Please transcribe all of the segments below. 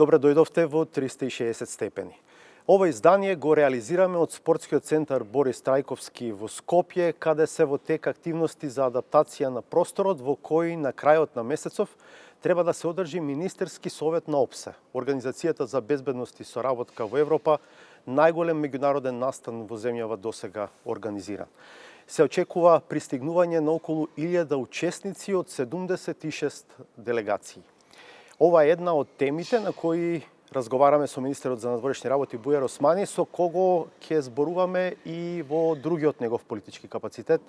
Добре дојдовте во 360 степени. Ова издание го реализираме од Спортскиот центар Борис Трајковски во Скопје, каде се во тек активности за адаптација на просторот, во кој на крајот на месецов треба да се одржи Министерски совет на ОПСЕ, Организацијата за безбедност и соработка во Европа, најголем меѓународен настан во земјава досега организиран. Се очекува пристигнување на околу 1000 учесници од 76 делегации. Ова е една од темите на кои разговараме со министерот за надворешни работи Бујар Османи, со кого ќе зборуваме и во другиот негов политички капацитет,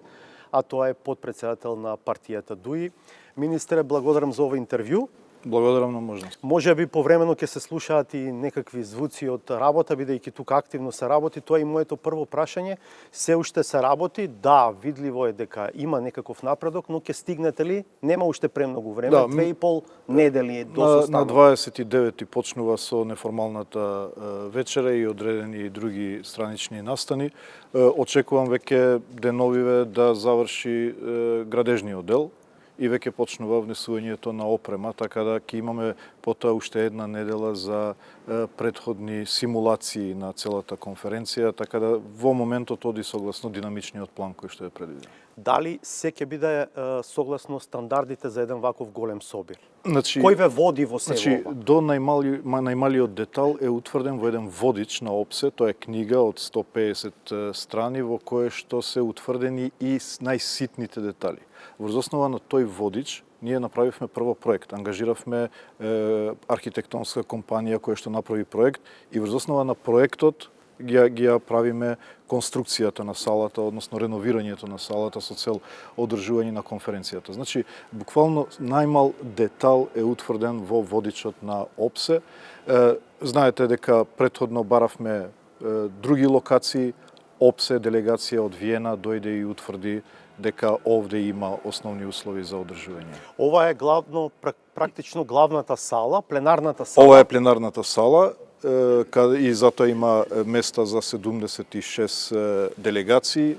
а тоа е подпредседател на партијата ДУИ. Министре, благодарам за ова интервју. Благодарам на можност. Може би повремено ќе се слушаат и некакви звуци од работа, бидејќи тука активно се работи. Тоа е и моето прво прашање. Се уште се работи? Да, видливо е дека има некаков напредок, но ќе стигнете ли? Нема уште премногу време, да, 2,5 недели до состанок. На 29 почнува со неформалната вечера и одредени други странични настани. Очекувам веќе деновиве да заврши градежниот дел и веќе почнува внесувањето на опрема, така да ќе имаме потоа уште една недела за предходни симулации на целата конференција, така да во моментот оди согласно динамичниот план кој што е предвиден. Дали се ќе биде согласно стандардите за еден ваков голем собир? Значи, кој ве води во се ова? До најмалиот детал е утврден во еден водич на ОПСЕ, тоа е книга од 150 страни во кое што се утврдени и најситните детали. Врз основа на тој водич ние направивме прво проект, ангажиравме архитектонска компанија која што направи проект и врз основа на проектот ги правиме конструкцијата на салата, односно реновирањето на салата со цел одржување на конференцијата. Значи, буквално најмал детал е утврден во водичот на ОПСЕ. Знаете дека претходно баравме други локации, ОПСЕ делегација од Виена дојде и утврди дека овде има основни услови за одржување. Ова е практично главната сала, пленарната сала. Ова е пленарната сала, и затоа има места за 76 делегации,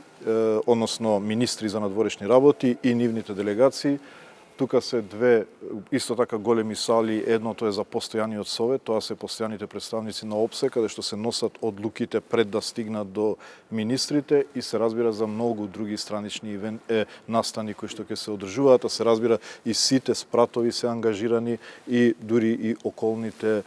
односно министри за надворешни работи и нивните делегации. Тука се две исто така големи сали, едното е за постојаниот совет, тоа се постојаните представници на ОПСЕ, каде што се носат одлуките пред да стигнат до министрите и се разбира за многу други странични настани кои што ќе се одржуваат, а се разбира и сите спратови се ангажирани и дури и околните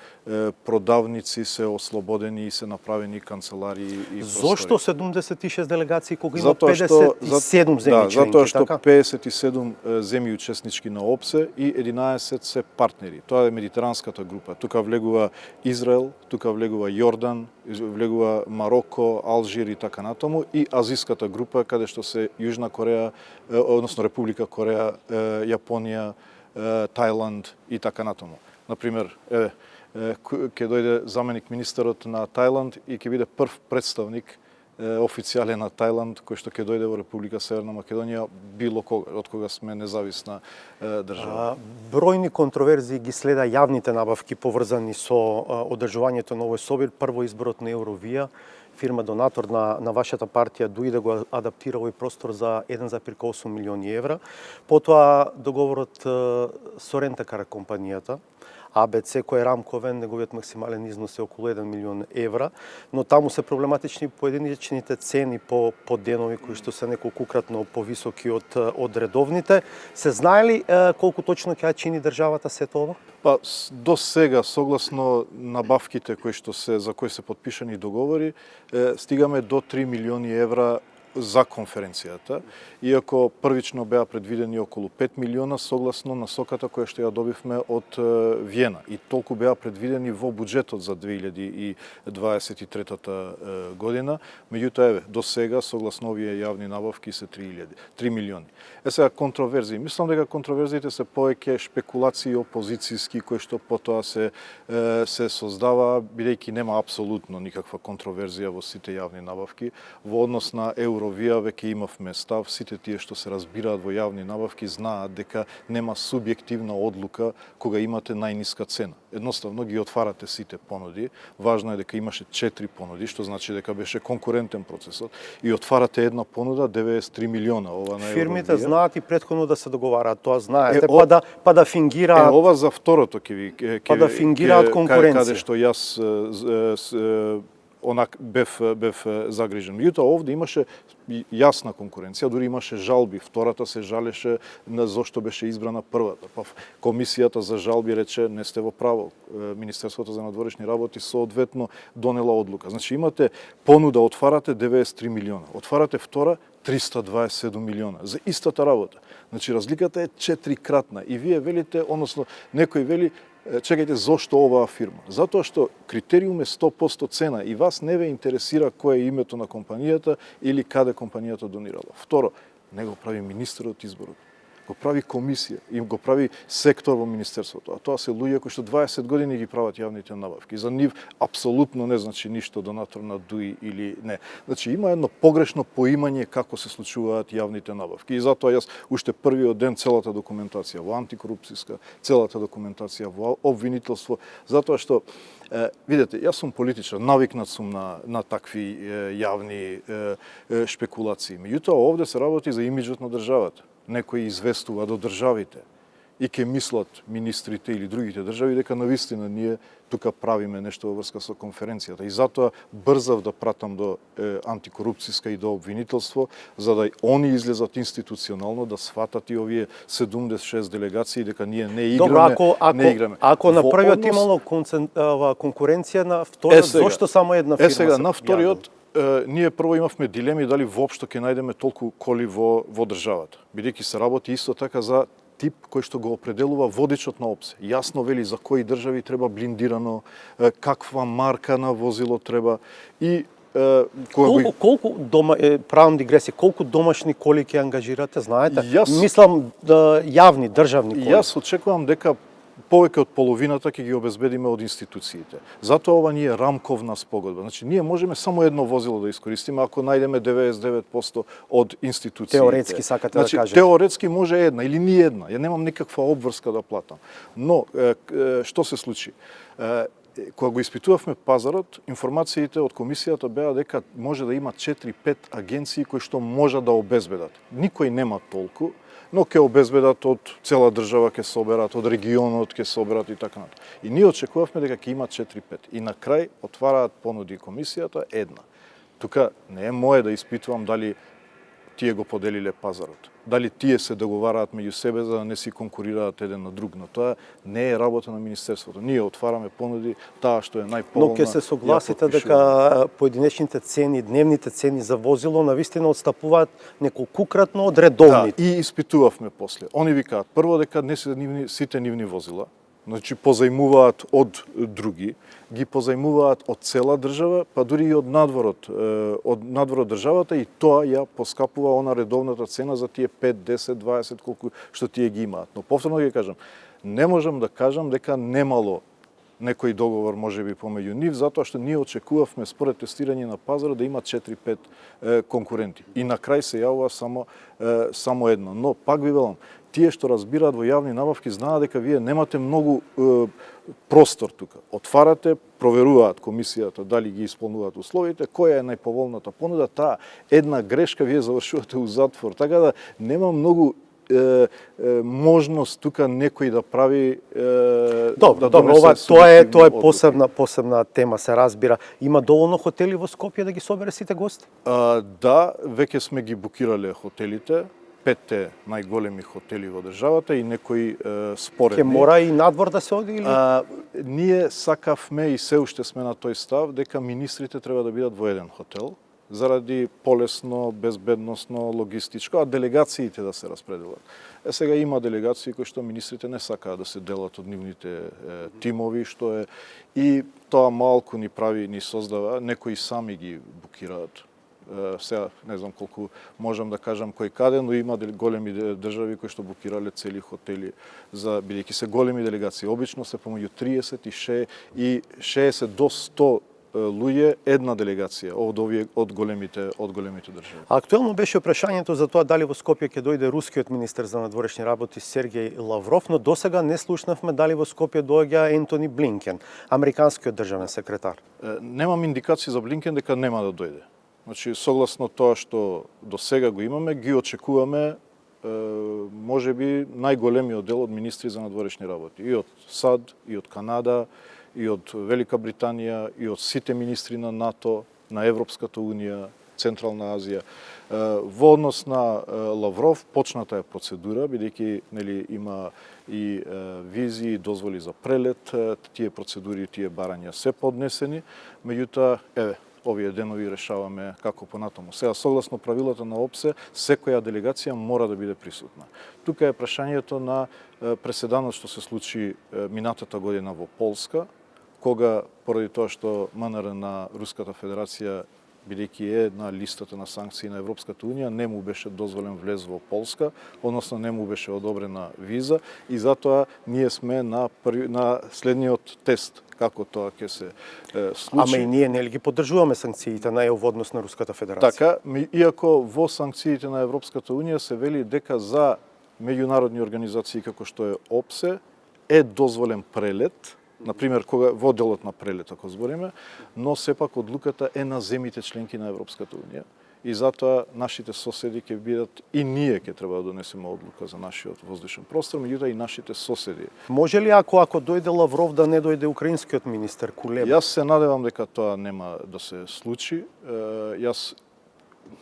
продавници се ослободени и се направени канцеларии и простори. Зошто 76 делегации кога има 57 земји членки? Затоа што 57 земји учеснички на ОПСЕ и 11 се партнери. Тоа е медитеранската група. Тука влегува Израел, тука влегува Јордан, влегува Мароко, Алжир и така натаму, и азиската група каде што се Јужна Кореја, односно Република Кореја, Јапонија, Тајланд и така натаму. Например, ќе дојде заменик министерот на Тајланд и ќе биде прв представник официјален на Тајланд кој што ќе дојде во Република Северна Македонија било кога, од кога сме независна држава. Бројни контроверзии ги следа јавните набавки поврзани со одржувањето на овој собир. Прво изборот на Евровија, фирма донатор на вашата партија ДУИ да го адаптира овој простор за 1,8 милиони евра. Потоа договорот со рентакар компанијата АБЦ, кој е рамковен, неговиот максимален износ е околу 1 милион евра, но таму се проблематични поединечните цени по денови кои што се неколкукратно повисоки од редовните. Се знае ли колку точно ќе чини државата сето ова? Па до сега, согласно набавките за кои се подпишани договори, стигаме до 3 милиони евра за конференцијата, иако првично беа предвидени околу 5 милиона согласно насоката која што ја добивме од Виена, и толку беа предвидени во буџетот за 2023 година. Меѓутоа, до сега согласно овие јавни набавки се 3 милиони. Сега контроверзии. Мислам дека контроверзиите се повеќе шпекулации опозицијски кои што потоа се создава, бидејќи нема апсолутно никаква контроверзија во сите јавни набавки во однос на Евро провија веќе имавме став, сите тие што се разбираат во јавни набавки знаат дека нема субјективна одлука кога имате најниска цена. Едноставно ги отварате сите понуди, важно е дека имаше 4 понуди, што значи дека беше конкурентен процесот, и отварате една понуда 93 милиона. Ова на Фирмите Евровија. знаат и претходно да се договараат, тоа знаете, Е, па да фингираат. Ова за второто ќе ви Па да фингираат конкуренција. Каде што јас бев загрижен. Меѓутоа овде имаше јасна конкуренција, дури имаше жалби. Втората се жалеше на зошто беше избрана првата. Па комисијата за жалби рече не сте во право. Министерството за надворешни работи соодветно донела одлука. Значи имате понуда, отварате 93 милиона. Отварате втора 327 милиона за истата работа. Значи разликата е 4-кратна. И вие велите, односно некој вели, чекајте, зошто оваа фирма? Затоа што критериум е 100% цена и вас не ве интересира кој е името на компанијата или каде компанијата донирала. Второ, не го прави министерот изборот. Го прави комисија и го прави сектор во министерството. А тоа се луѓе кои што 20 години ги прават јавните набавки. За нив апсолутно не значи ништо донатор на ДУИ или не. Значи има едно погрешно поимање како се случуваат јавните набавки. И затоа јас уште првиот ден целата документација во антикорупцијска, целата документација во обвинителство, затоа што видете, јас сум политичар, навикнат сум на такви јавни шпекулации. Меѓутоа овде се работи за имиџот на државата. Некои известува до државите и ќе мислат министрите или другите држави дека навистина ние тука правиме нешто во врска со конференцијата. И затоа брзав да пратам до антикорупцијска и до обвинителство, за да они излезат институционално, да сватат и овие 76 делегации дека ние не играме. Добро, ако на првиот имало конкуренција, на вториот зошто само една фирма? Сега на вториот ние прво имавме дилеми дали воопшто ќе најдеме толку коли во државата. Бидејќи се работи исто така за тип кој што го определува водичот на ОПСЕ. Јасно вели за кои држави треба блиндирано, каква марка на возило треба и колку правам дигресија, колку домашни коли ќе ангажирате, знаете? Мислам јавни, државни коли. Јас очекувам дека повеќе од половината ќе ги обезбедиме од институциите. Затоа ова ни е рамковна спогодба. Значи, ние можеме само едно возило да искористиме ако најдеме 99% од институциите. Теоретски сакате да кажете? Теоретски може една или ни една. Ја немам никаква обврска да платам. Но, што се случи? Кога го испитувавме пазарот, информациите од комисијата беа дека може да има 4-5 агенции кои што можат да обезбедат. Никој нема толку, но ќе обезбедат од цела држава, ќе соберат, од регионот ќе соберат и така натаму. И ние очекувавме дека ќе има 4-5. И на крај отвараат понуди комисијата една. Тука не е мое да испитувам дали тие го поделиле пазарот. Дали тие се договараат меѓу себе за да не си конкурираат еден на друг, но тоа не е работа на министерството. Ние отвараме понуди, таа што е најповолна. Но ќе се согласите дека поединечните цени, дневните цени за возило навистина отстапуваат неколкукратно од редовните. Да, и испитувавме после. Они викаат прво дека не се сите нивни возила, значи позајмуваат од други, ги позајмуваат од цела држава, па дури и од надворот државата, и тоа ја поскапува она редовната цена за тие 5, 10, 20 колку што тие ги имаат. Но повторно ги кажам, не можам да кажам дека немало некој договор можеби помеѓу нив, затоа што ние очекувавме според тестирање на пазарот да има 4-5 конкуренти. И на крај се јавува само едно. Но пак ви велам, тие што разбираат во јавни набавки знаат дека вие немате многу простор тука. Отварате, проверуваат комисијата дали ги исполнуваат условите, која е најповолната понуда, таа една грешка вие завршувате у затвор. Така да нема многу можност тука некој да прави Добро, тоа е посебна тема, се разбира. Има доволно хотели во Скопје да ги собере сите гости? Да, веќе сме ги букирале хотелите, 5 најголеми хотели во државата и некои споредни. Ке мора и надвор да се оди или? Ние сакавме и се уште сме на тој став дека министрите треба да бидат во еден хотел, заради полесно, безбедносно, логистичко, а делегациите да се распределат. Сега има делегации кои што министрите не сакаат да се делат од нивните тимови, што е и тоа малку ни прави, ни создава, некои сами ги букираат. Сега не знам колку можам да кажам кој каде, но има големи држави кои што букирале цели хотели за бидејќи се големи делегации. Обично се помеѓу 30 и 60 до 100 луѓе една делегација од големите држави. Актуелно беше прашањето за тоа дали во Скопје ќе дојде рускиот министер за надворешни работи Сергеј Лавров, но досега не слушнавме дали во Скопје доаѓа Ентони Блинкен, американскиот државен секретар. Немам индикации за Блинкен дека нема да дојде. Значи, согласно тоа што до сега го имаме, ги очекуваме може би најголемиот дел од министри за надворешни работи. И од САД, и од Канада, и од Велика Британија, и од сите министри на НАТО, на Европската Унија, Централна Азија. Во однос на Лавров почната е процедура, бидејќи има и визии, и дозволи за прелет, тие процедури, тие барања се поднесени, меѓутоа, овие денови решаваме како понатаму. Сега, согласно правилата на ОПСЕ, секоја делегација мора да биде присутна. Тука е прашањето на преседанот што се случи минатата година во Полска, кога, поради тоа што МНР на Руската Федерација, бидејќи е на листата на санкции на Европската Унија, не му беше дозволен влез во Полска, односно не му беше одобрена виза и затоа ние сме на следниот тест како тоа ќе се случи. Ама и ние нели ги поддржуваме санкциите на ЕУ во однос на Руската Федерација? Така, иако во санкциите на Европската Унија се вели дека за меѓународни организации како што е ОПСЕ е дозволен прелет, например, кога во делот на прелет, ако збориме, но сепак одлуката е на земите членки на Европската Унија. И затоа нашите соседи ќе бидат и ние ќе треба да донесеме одлука за нашиот воздушен простор, меѓутоа и нашите соседи. Може ли ако дојде Лавров да не дојде украинскиот министер Кулеба? Јас се надевам дека тоа нема да се случи. Јас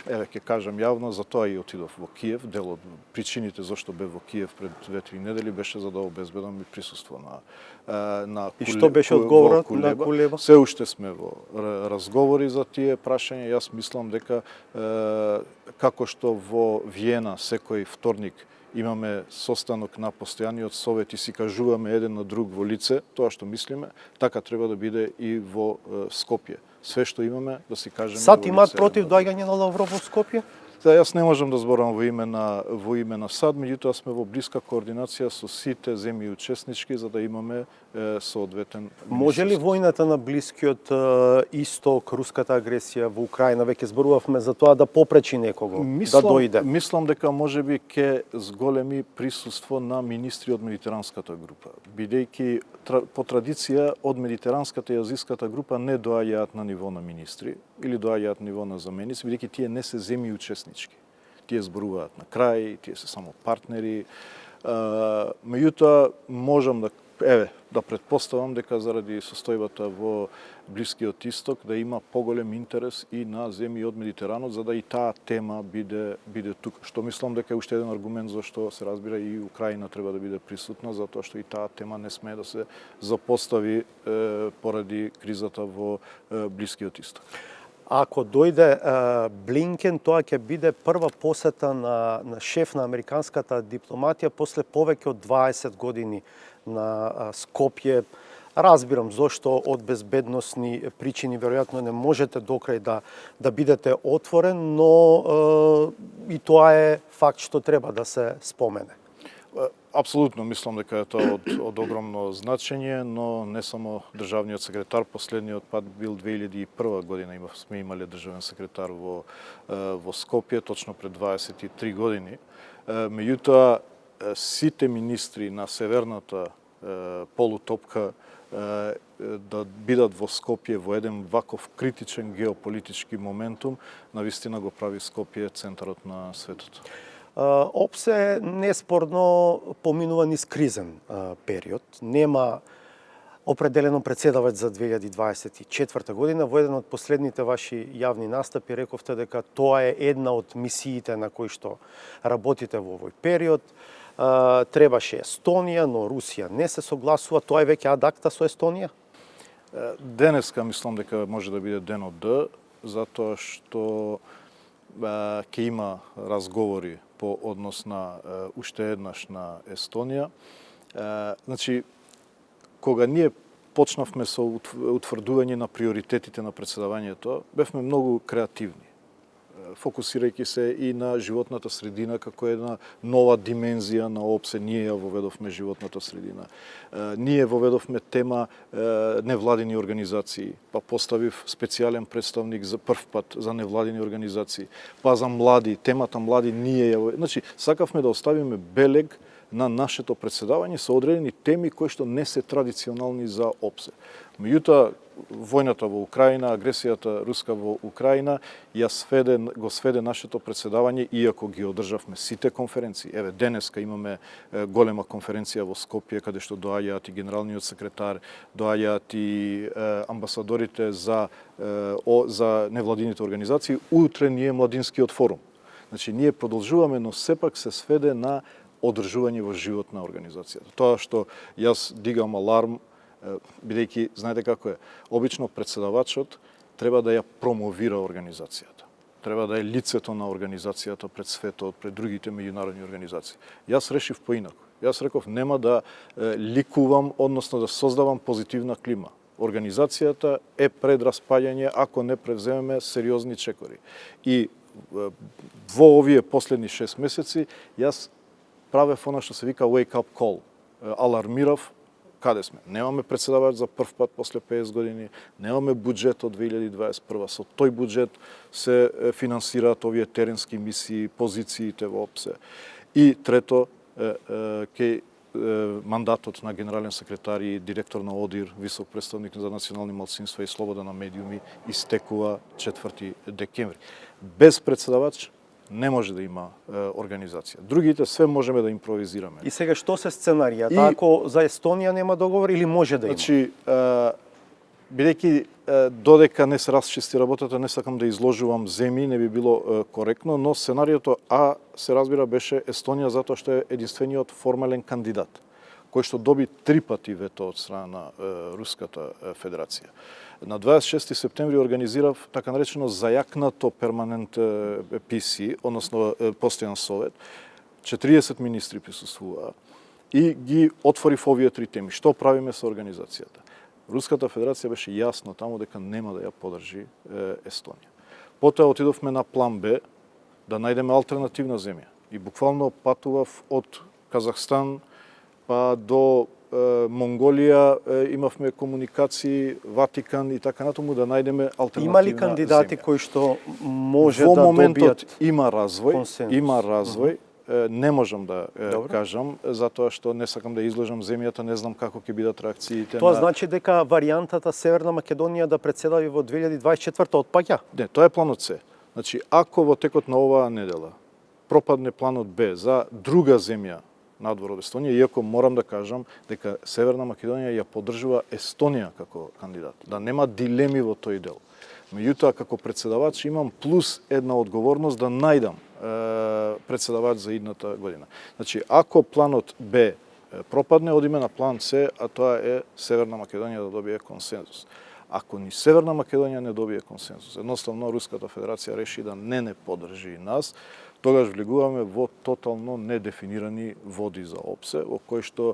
ќе кажам јавно, затоа и отидов во Киев. Дел од причините зашто бев во Киев пред 2-3 недели беше за да обезбедам и присуство на И што беше одговорот на Кулеба? Се уште сме во разговори за тие прашања. Јас мислам дека како што во Виена секој вторник имаме состанок на постојаниот совет и си кажуваме еден на друг во лице тоа што мислиме, така треба да биде и во Скопје. Све што имаме да си кажеме. САД имаат против доаѓање на Лавров во Скопје? Јас не можам да зборам во име на САД, меѓутоа сме во блиска координација со сите земји учеснички за да имаме соодветен. Може ли војната на Блискиот Исток, руската агресија во Украина, веќе зборувавме за тоа да попречи некого да дојде? Мислам дека можеби ќе зголеми присуство на министри од медитеранската група, бидејќи по традиција од медитеранската и азиската група не доаѓаат на ниво на министри или доаѓаат на ниво на заменици, бидејќи тие не се земји учеснички. Тие зборуваат на крај, тие се само партнери. Меѓутоа можам да предпоставам дека заради состојбата во Блискиот Исток да има поголем интерес и на земји од Медитеранот за да и таа тема биде тука. Што мислам дека е уште еден аргумент зашто се разбира и Украина треба да биде присутна, затоа што и таа тема не смее да се запостави поради кризата во Блискиот Исток. Ако дојде Блинкен, тоа ќе биде прва посета на шеф на американската дипломатија после повеќе од 20 години на Скопје. Разбирам зошто од безбедносни причини веројатно не можете докрај да бидете отворен, но и тоа е факт што треба да се спомене. Апсолутно мислам дека е тоа од огромно значење, но не само државниот секретар, последниот пат бил 2001 година, сме имале државен секретар во Скопје, точно пред 23 години. Меѓутоа, сите министри на северната полутопка да бидат во Скопје во еден ваков критичен геополитички моментум, навистина го прави Скопје центарот на светот. ОПСЕ неспорно поминува низ кризен период. Нема определено председавач за 2024 година. Во еден од последните ваши јавни настапи рековте дека тоа е една од мисиите на кои што работите во овој период. Требаше Естонија, но Русија не се согласува. Тоа е веќе ад акта со Естонија? Денеска мислам дека може да биде денот Д, затоа што ќе има разговори по однос на уште еднаш на Естонија. Значи, кога ние почнавме со утврдување на приоритетите на председавањето, бевме многу креативни. фокусирајќи се и на животната средина како една нова димензија на ОПСЕ, ние ја воведовме животната средина. Ние воведовме тема невладини организации, па поставив специјален представник за прв пат за невладини организации, па за млади, темата млади ние ја... Значи, сакавме да оставиме белег на нашето председавање со одредени теми кои што не се традиционални за ОПСЕ. Меѓутоа, војната во Украина, агресијата руска во Украина го сведе нашето председавање, иако ги одржавме сите конференции. Еве, денеска имаме голема конференција во Скопје, каде што доаѓаат и генералниот секретар, доаѓаат и амбасадорите за невладините организации. Утре ние младинскиот форум. Значи, ние продолжуваме, но сепак се сведе на одржување во живот на организацијата. Тоа што јас дигам аларм, бидејќи, знаете како е, обично председавачот треба да ја промовира организацијата. Треба да е лицето на организацијата пред светот, пред другите меѓународни организации. Јас решив поинако. Јас реков нема да ликувам, односно да создавам позитивна клима. Организацијата е пред распаѓање ако не превземеме сериозни чекори. И во овие последни 6 месеци јас правев она што се вика wake up call. Алармирав каде сме. Немаме председавач за прв пат после 50 години, немаме буџет од 2021. Со тој буџет се финансираат овие теренски мисии, позициите во ОПСЕ. И трето, мандатот на генерален секретар и директор на ОДИР, висок представник за национални малцинства и слобода на медиуми, истекува 4 декември. Без председавач не може да има организација. Другите све можеме да импровизираме. И сега што се сценаријата? Ако за Естонија нема договор или може да има? Значи, бидејќи додека не се расчисти работата, не сакам да изложувам земји, не би било коректно, но сценариото А се разбира беше Естонија затоа што е единствениот формален кандидат, кој што доби 3 пати вето од страна на Руската Федерација. На 26 септември организирав така наречено зајакнато перманент ПС, односно постојан совет. 40 министри присуствуваа и ги отворив овие 3 теми. Што правиме со организацијата? Руската Федерација беше јасно таму дека нема да ја подржи Естонија. Потоа отидовме на план Б да најдеме алтернативна земја. И буквално патував од Казахстан па до Монголија, имавме комуникации, Ватикан и така натаму да најдеме алтернативна Има ли кандидати земја. кои што може Во да моментот добијат има развој, консензус? има развој. Не можам да Добро. кажам, затоа што не сакам да изложам земјата, не знам како ќе бидат реакциите Тоа на... значи дека варијантата Северна Македонија да претседави во 2024 отпаѓа? Не, тоа е планот С. Значи, ако во текот на оваа недела пропадне планот Б за друга земја надвор од Естонија, иако морам да кажам дека Северна Македонија ја поддржува Естонија како кандидат, да нема дилеми во тој дел. Меѓутоа, како председавач имам плюс една одговорност да најдам председавач за идната година. Значи, ако планот Б пропадне, одиме на план С, а тоа е Северна Македонија да добие консензус. Ако ни Северна Македонија не добие консензус, едноставно Руската Федерација реши да не поддржи нас, тогаш влегуваме во тотално недефинирани води за ОПСЕ, во кој што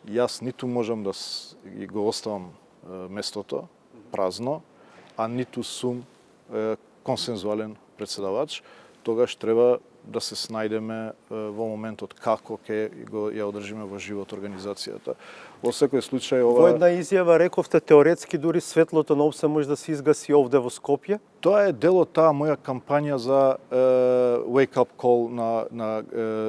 јас ниту можам да го оставам местото празно, а ниту сум консензуален председавач, тогаш треба да се снајдеме во моментот како ќе ја одржиме во живот организацијата. Во секој случај Во една изјава рековте теоретски дури светлото на ОПСЕ може да се изгаси овде во Скопје? Тоа е дел од таа моја кампања за wake up call на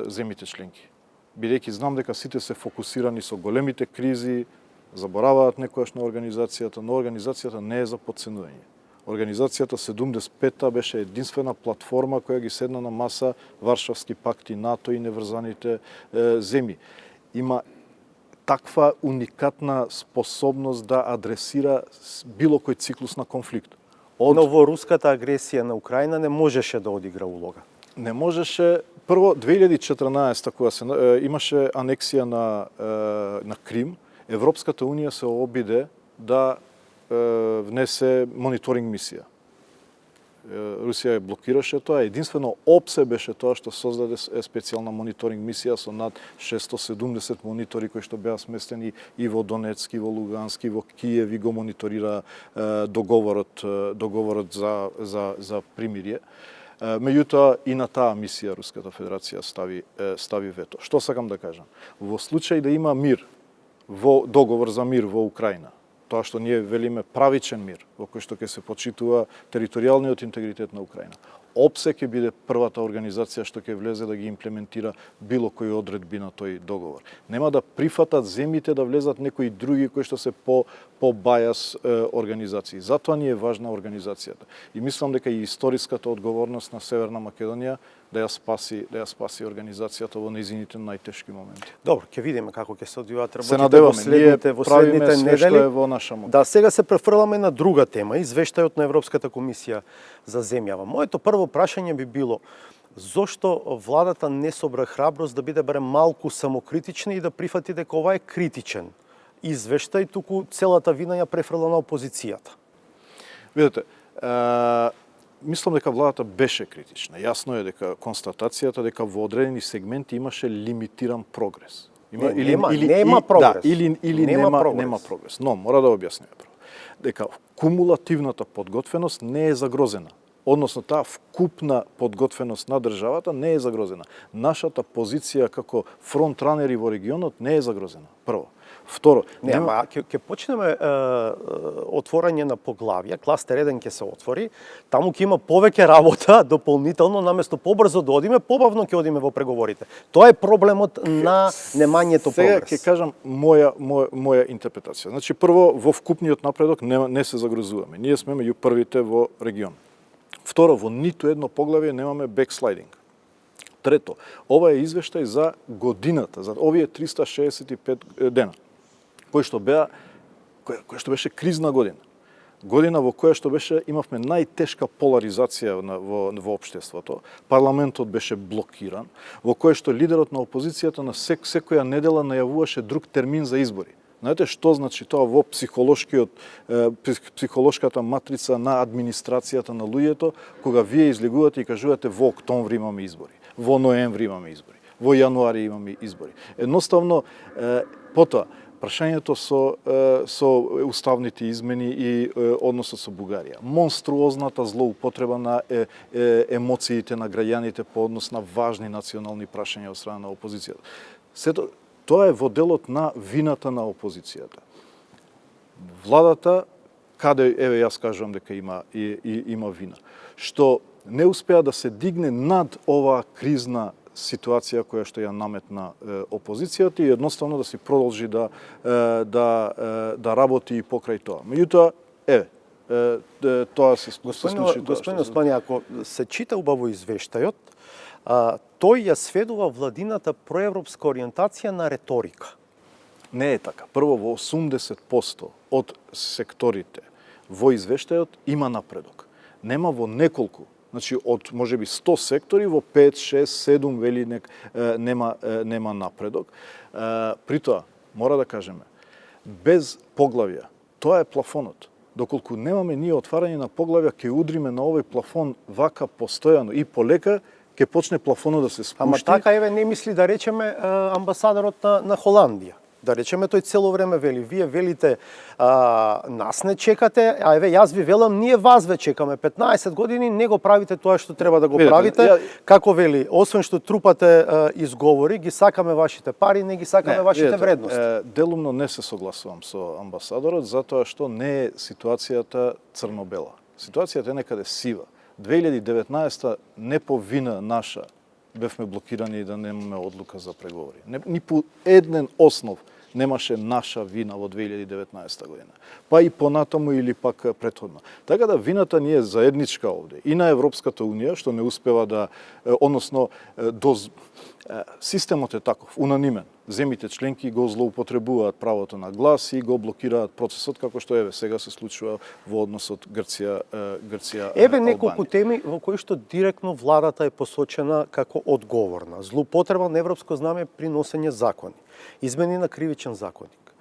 земјите членки. Бидејќи знам дека сите се фокусирани со големите кризи, забораваат некојаш на организацијата, но организацијата не е за потценување. Организацијата 75-та беше единствена платформа која ги седна на маса Варшавски пакт и НАТО и неврзаните земји. Има таква уникатна способност да адресира било кој циклус на конфликт. Но во руската агресија на Украина не можеше да одигра улога. Не можеше. Прво, 2014 кога се имаше анексија на Крим, Европската унија се обиде да внесе мониторинг мисија. Русија ја блокираше тоа, единствено ОПСЕ беше тоа што создаде специјална мониторинг мисија со над 670 монитори кои што беа сместени и во Донецк, и во Лугански, во Киев и го мониторира договорот за примирие. Меѓутоа и на таа мисија Руската Федерација стави вето. Што сакам да кажам? Во случај да има мир, во договор за мир во Украина, тоа што ние велиме правичен мир, во кој што ќе се почитува територијалниот интегритет на Украина, ОПСЕ ќе биде првата организација што ќе влезе да ги имплементира било кои одредби на тој договор. Нема да прифатат земјите да влезат некои други кои што се по бајас организации. Затоа ни е важна организацијата. И мислам дека и историската одговорност на Северна Македонија да ја спаси организацијата во нејзините најтешки моменти. Добро, ќе видиме како ќе се одвиваат Се работите во следните све што е недели. во наша моќ. Да, сега се префрламе на друга тема, извештајот на Европската комисија за земјава. Моето прво прашање би било: зошто владата не собра храброст да биде барем малку самокритична и да прифати дека ова е критичен извештај, туку целата вина ја префрла на опозицијата? Видете, мислам дека владата беше критична. Јасно е дека констатацијата дека во одредени сегменти имаше лимитиран прогрес. Нема прогрес. Нема прогрес. Но мора да објасниме прво дека кумулативната подготвеност не е загрозена. Односно, таа вкупна подготвеност на државата не е загрозена. Нашата позиција како фронтранери во регионот не е загрозена. Прво. Второ, ќе почнеме отворање на поглавја, кластер 1 ќе се отвори, таму ќе има повеќе работа дополнително, наместо побрзо да одиме, побавно ќе одиме во преговорите. Тоа е проблемот на немањето прогрес. Сега ќе кажам моја интерпретација. Значи, прво, во вкупниот напредок не се загрозуваме. Ние сме меѓу првите во регион. Второ, во ниту едно поглавје немаме бекслайдинг. Трето, ова е извештај за годината, за овие 365 дена, кој што беше кризна година. Година во која што имавме најтешка поларизација во општеството. Парламентот беше блокиран, во кој што лидерот на опозицијата на секоја недела најавуваше друг термин за избори. Знаете што значи тоа во психолошката матрица на администрацијата на луѓето, кога вие излегувате и кажувате во октомври имаме избори, во ноември имаме избори, во јануари имаме избори. Едноставно, потоа, прашањето со уставните измени и односот со Бугарија. Монструозната злоупотреба на емоциите на граѓаните по однос на важни национални прашања од страна на опозицијата. Сето тоа е во делот на вината на опозицијата. Владата, каде, јас кажувам дека има вина, што не успеа да се дигне над оваа кризна ситуација која што ја наметна опозицијата и едноставно да си продолжи да работи и покрај тоа. Меѓутоа, тоа се случи. Господин Османи, ако се чита убаво извештајот, тој ја сведува владината проевропска ориентација на реторика. Не е така. Прво, во 80% од секторите во извештајот има напредок. Нема во неколку. Значи, од можеби 100 сектори, во 5, 6, 7 вели нема напредок. Притоа, мора да кажеме, без поглавја, тоа е плафонот. Доколку немаме ние отварање на поглавја, ќе удриме на овој плафон вака постојано и полека ќе почне плафонот да се спушти. Ама така не мисли да речеме амбасадорот на Холандија. Да речеме, тој цело време вели, вие велите нас не чекате, а јас ви велам, ние вас ве чекаме 15 години, не го правите тоа што треба да го правите. Како вели, освен што трупате изговори, ги сакаме вашите пари, не ги сакаме вашите вредности. Делумно не се согласувам со амбасадорот, затоа што не е ситуацијата црно-бела. Ситуацијата е некаде сива. 2019 не по вина наша бевме блокирани да немаме одлука за преговори. Ни по еден основ немаше наша вина во 2019 година. Па и понатаму или пак претходно. Така да вината ни е заедничка овде. И на Европската Унија, што не успева да, односно, системот е таков, унанимен. Земите членки го злоупотребуваат правото на глас и го блокираат процесот, како што сега се случува во односот Грција. Неколку теми во кои што директно владата е посочена како одговорна. Злоупотреба на европско знаме при носење закони, измени на кривичен законник,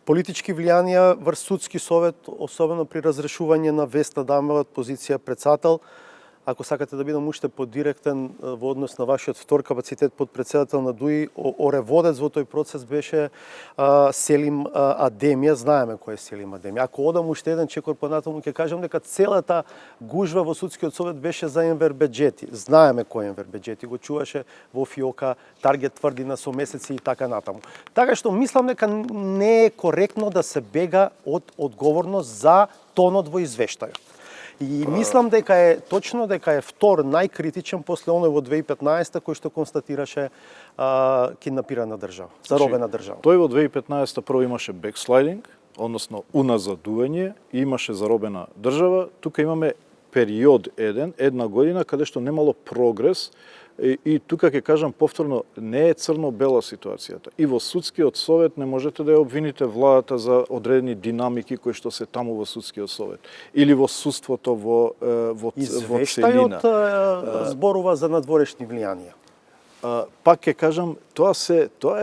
политички влијанија врз судски совет, особено при разрешување на Веста Дамова од позиција председател ако сакате да бидам уште подиректен во однос на вашиот втор капацитет подпредседател на ДУИ, ореводец во тој процес беше Селим Адемија, знаеме кој е Селим Адемија. Ако одам уште еден чекор понатаму, ќе кажам дека целата гужва во судскиот совет беше за Енвер Беџети. Знаеме кој е Енвер Беџети, го чуваше во фиока, Таргет тврди на со месеци и така натаму. Така што мислам дека не е коректно да се бега од одговорност за тонот во извештајот. И мислам дека е точно дека е втор најкритичен после оној во 2015 кој што констатираше киднапирана држава, заробена држава. Тој во 2015 прво имаше бекслайдинг, односно уназадување, и имаше заробена држава. Тука имаме период една година каде што немало прогрес. И тука ќе кажам повторно, не е црно-бела ситуацијата. И во судскиот совет не можете да ја обвините владата за одредени динамики кои што се таму во судскиот совет или во судството во целина. Извештајот зборува за надворешни влијанија. Пак ќе кажам, тоа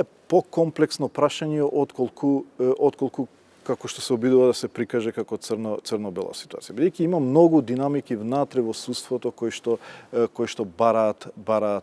е покомплексно прашање отколку како што се обидува да се прикаже како црно-бела ситуација. Бидејќи има многу динамики внатре во судството кои што бараат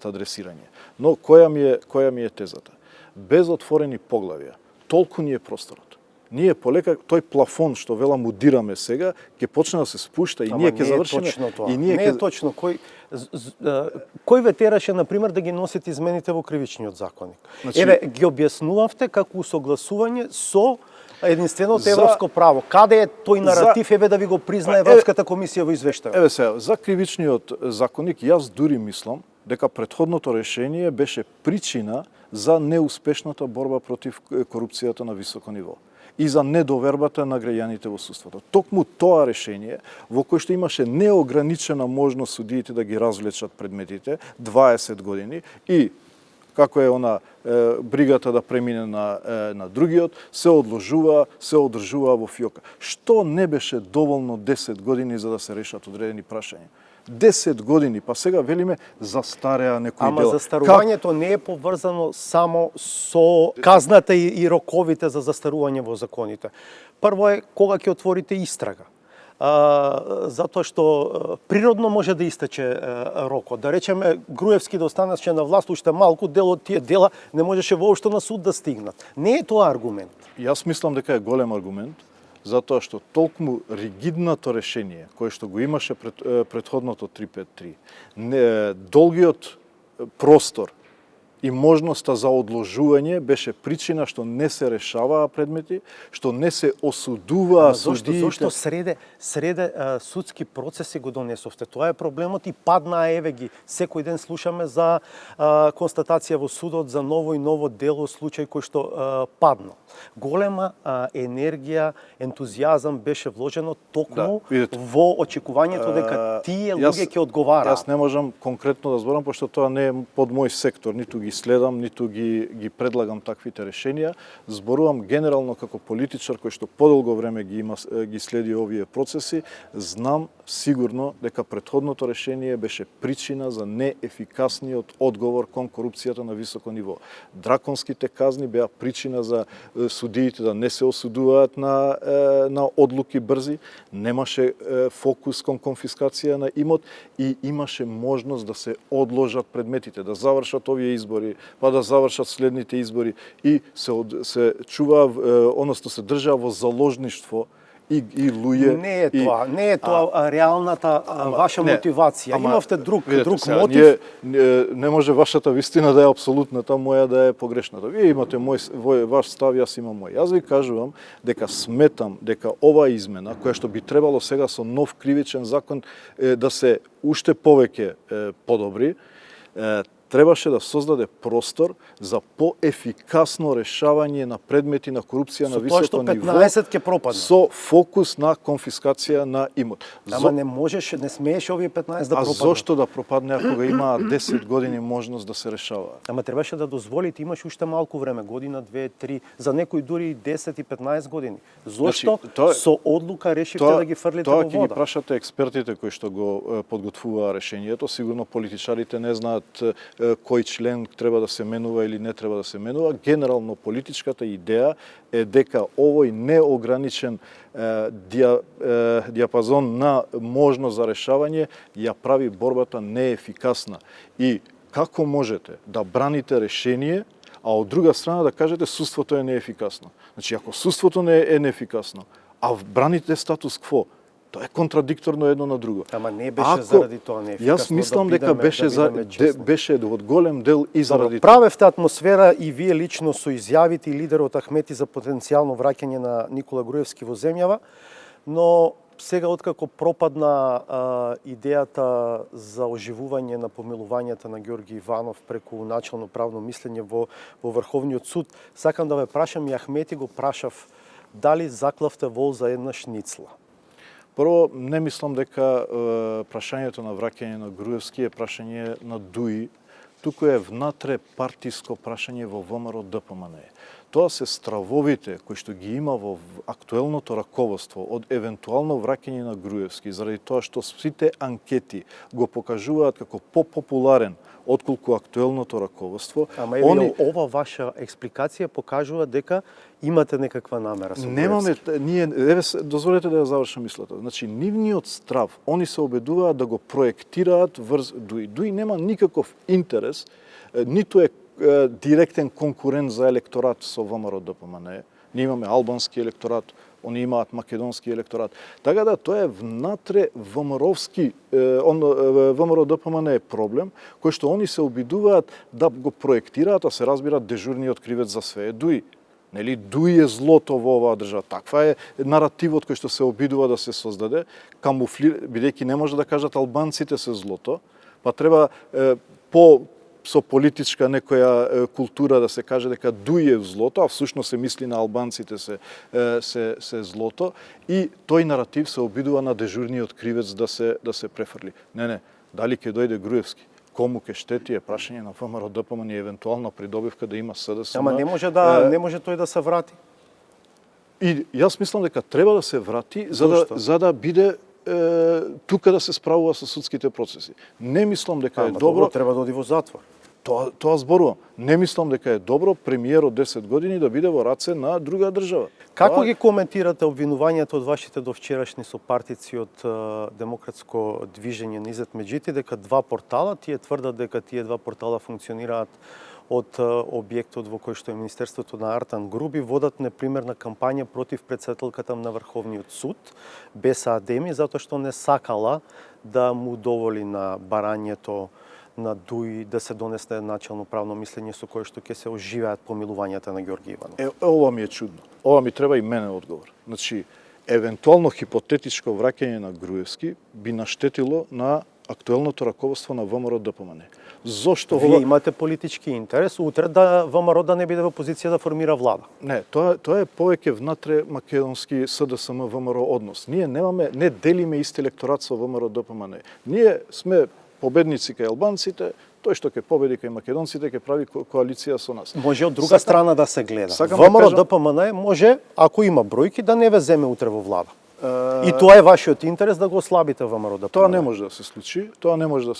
адресирање. Но која ми е тезата? Без отворени поглавја, толку ни е просторот. Ние полека тој плафон што велам удираме сега, ќе почне да се спушта и ние ќе завршиме. Не е точно. Кој ве тераше, например, да ги носите измените во кривичниот законник? Еве, ги објаснувавте како усогласување со единственото европско право. Каде е тој наратив, еве да ви го признае Европската комисија во извештајот? Еве сега, за кривичниот законник, јас дури мислам дека претходното решение беше причина за неуспешната борба против корупцијата на високо ниво и за недовербата на граѓаните во судството. Токму тоа решение, во кое што имаше неограничена можност судиите да ги развлечат предметите, 20 години, и како е бригата да премине на другиот, се одржува во фиока. Што не беше доволно 10 години за да се решат одредени прашања? 10 години, па сега велиме застареа некои дела. Ама застарувањето не е поврзано само со казната и роковите за застарување во законите. Прво е кога ќе отворите истрага. Затоа што природно може да истече рокот. Да речеме, Груевски да останеше на власт уште малку, дел од тие дела не можеше воопшто на суд да стигнат. Не е тоа аргумент. Јас мислам дека е голем аргумент, затоа што толкому ригидното решение кое што го имаше претходното 353, долгиот простор и можноста за одложување беше причина што не се решаваа предмети, што не се осудуваа судиите. Зошто среде судски процеси го донесовте? Тоа е проблемот и паднаа, еве ги. Секој ден слушаме за констатација во судот за ново и ново дело, случај кој што падна. Голема енергија, ентузијазам беше вложено токму во очекувањето дека тие луѓе ќе одговараат. Јас не можам конкретно да зборам, пошто тоа не е под мој сектор, ниту ги следам, ниту ги предлагам таквите решенија. Зборувам генерално како политичар кој што подолго време ги следи овие процеси, знам сигурно дека претходното решение беше причина за неефикасниот одговор кон корупцијата на високо ниво. Драконските казни беа причина за судиите да не се осудуваат на одлуки брзи, немаше фокус кон конфискација на имот и имаше можност да се одложат предметите, да завршат овие избори, па да завршат следните избори и се чува, односно се држа во заложништво и луѓе. Не е тоа реалната ваша мотивација. Имавте друг мотив. Не може вашата вистина да е апсолутната, моја да е погрешната. Вие имате ваш став, јас имам мој. Јас ви кажувам дека сметам дека ова измена, која што би требало сега со нов кривичен закон да се уште повеќе подобри, требаше да создаде простор за поефикасно решавање на предмети на корупција на високо ниво. 15 ќе пропадне. Со фокус на конфискација на имот. Ама не смееше овие 15 да пропадне. А зошто да пропадне ако го имаа 10 години можност да се решава? Ама требаше да дозволите, имаш уште малку време, година, 2, 3, за некои дури 10 и 15 години. Зошто со одлука решивте да ги фрлите во вода? Тоа ќе ги прашате експертите кои што го подготвуваа решението, сигурно политичарите не знаат кој член треба да се менува или не треба да се менува. Генерално политичката идеја е дека овој неограничен диапазон на можност за решавање ја прави борбата неефикасна. И како можете да браните решение, а од друга страна да кажете судството е неефикасно? Значи, ако судството не е неефикасно, а браните статус кво, тоа е контрадикторно едно на друго. Ама не беше заради тоа неефикасно. Јас мислам дека беше од голем дел и заради тоа. Правевте атмосфера и вие лично со изјавите и лидерот Ахмети за потенцијално враќање на Никола Груевски во земјава, но сега откако пропадна идејата за оживување на помилувањата на Ѓорги Иванов преку начално правно мислење во Врховниот суд, сакам да ве прашам, и Ахмети го прашав, дали заклавте вол за една шницла? Прво, не мислам дека прашањето на враќање на Груевски е прашање на ДУИ, туку е внатре партиско прашање во ВМРО ДПМН. Тоа се стравовите кои што ги има во актуелното раководство од евентуално враќање на Груевски, заради тоа што сите анкети го покажуваат како попопуларен отколку актуелното раководство. Ама ова ваша експликација покажува дека имате некаква намера со Немаме, ние, дозволете да ја завршам мислата. Значи, нивниот страв, они се обидуваат да го проектираат врз ДУИ. ДУИ нема никаков интерес, ниту е директен конкурент за електорат со ВМРО ДПМН. Ние имаме албански електорат, они имаат македонски електорат. Така да тоа е внатре ВМРО-вски, ВМРО ДПМН е проблем, кој што они се обидуваат да го проектираат, а се разбира дежурниот кривец за све е ДУИ. Нели, ДУИ е злото во оваа држава. Таква е наративот кој што се обидува да се создаде, бидејќи не може да кажат албанците се злото, па треба со политичка некоја култура да се каже дека ДУИ е злото, а всушност се мисли на албанците се злото, и тој наратив се обидува на дежурниот кривец да се префрли. Не, дали ќе дојде Груевски, кому ќе штети е прашање на ВМРО ДПМН и евентуална придобивка да има СДСМ. Ама не може тој да се врати. И јас мислам дека треба да се врати за да биде тука да се справува со судските процеси. Не мислам дека е добро. Треба да оди во затвор. Тоа зборувам. Не мислам дека е добро премиерот 10 години да биде во раце на друга држава. Како ги коментирате обвинувањето од вашите довчерашни сопартици од Демократско движење Низет Меджити дека два портала, тие тврдат дека тие два портала функционираат од објектот во кој што е Министерството на Артан Груби, водат непримерна кампања против председателката на Врховниот суд, Беса Адеми, затоа што не сакала да му доволи на барањето на ДУИ да се донесе начално правно мислење со кое што ќе се оживеат помилувањата на Ѓорги Иванов. Ова ми е чудно. Ова ми треба и мене одговор. Значи, евентуално хипотетичко враќање на Груевски би наштетило на актуелното раководство на ВМРО ДПМН. Зошто Вие имате политички интерес утре да ВМРО да не биде во позиција да формира влада? Не, тоа е повеќе внатре македонски СДСМ ВМРО однос. Ние не делиме исти електорат со ВМРО ДПМН. Ние сме победници кај албанците, тој што ќе победи кај македонците ќе прави коалиција со нас. Може од друга страна да се гледа. ВМРО ДПМН може, ако има бројки, да не ве земе утре во влада. И тоа е вашиот интерес да го ослабите ВМРО ДПМН. Тоа не може да се случи. Што не може да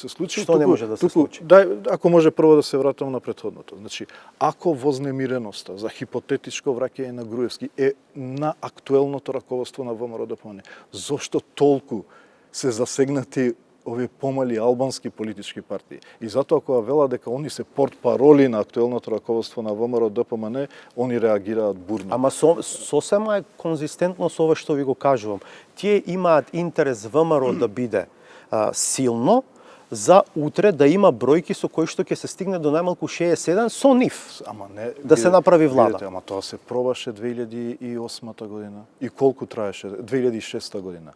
се случи? Ако може прво да се вратам на претходното. Значи, ако вознемиреноста за хипотетичко враќање на Груевски е на актуелното раководство на ВМРО ДПМН, зошто толку се засегнати овие помали албански политички партии? И затоа кога велат дека они се портпароли на актуелното раководство на ВМРО ДПМН, они реагираат бурно. Ама сосема е конзистентно со ова што ви го кажувам. Тие имаат интерес ВМРО да биде силно, за утре да има бројки со кои што ќе се стигне до најмалку 61 со нив. Ама не, да се направи влада. Ама тоа се пробаше 2008 година. И колку траеше? 2006 година.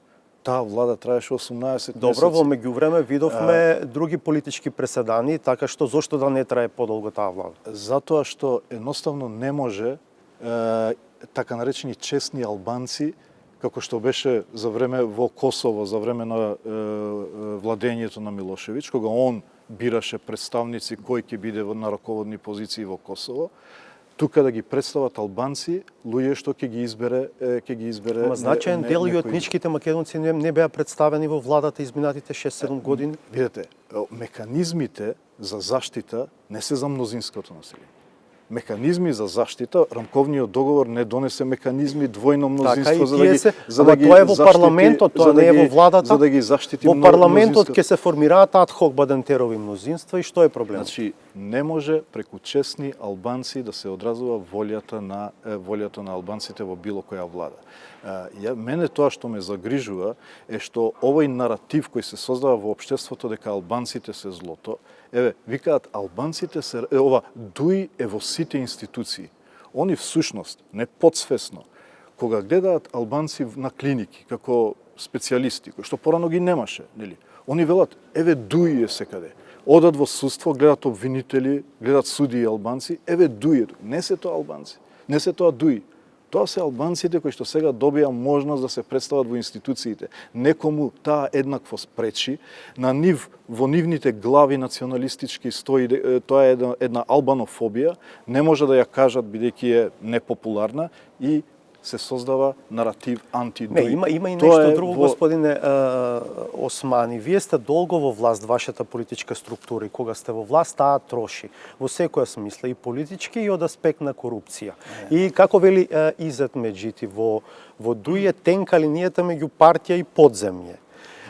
Таа влада траеше 18 месеци. Добро, во меѓувреме видовме други политички преседани, така што зошто да не трае подолго таа влада? Затоа што едноставно не може така наречени честни албанци, како што беше за време во Косово, за време на владењето на Милошевиќ, кога он бираше представници кој ќе биде на раководни позиции во Косово, тука да ги представат албанци, луѓе што ќе ги избере. Ама значаен дел и етничките македонци не беа представени во владата изминатите 6-7 години. Видете, механизмите за заштита не се за мнозинското население. Механизми за заштита, рамковниот договор не донесе механизми двојно мнозинство за да ги тоа е во парламентот, тоа не е во владата. За да ги заштити во парламентот ќе се формираат ад хок бадентерови мнозинства и што е проблемот? Значи не може преку честни албанци да се одразува волјата на албанците во било која влада. Мене тоа што ме загрижува е што овој наратив кој се создава во општеството дека албанците се злото, викаат албанците се дуи е во сите институции. Они всушност, не подсвесно, кога гледаат албанци на клиники како специјалисти, кои што порано ги немаше, нели? Они велат дуи е секаде. Одат во судство, гледат обвинители, гледат суди и албанци, дуи е. Не се тоа албанци, не се тоа дуи. Тоа се албанците кои што сега добија можност да се представат во институциите. Некому таа еднакво спречи, во нивните глави националистички стои, тоа е една албанофобија, не може да ја кажат бидејќи е непопуларна и се создава наратив антидуи. Не, има и нешто друго, господине Османи. Вие сте долго во власт, вашата политичка структура, и кога сте во власт, таа троши. Во секоја смисла, и политички, и од аспект на корупција. И како вели Изет Меджити, во дуи е тенка линијата меѓу партија и подземје.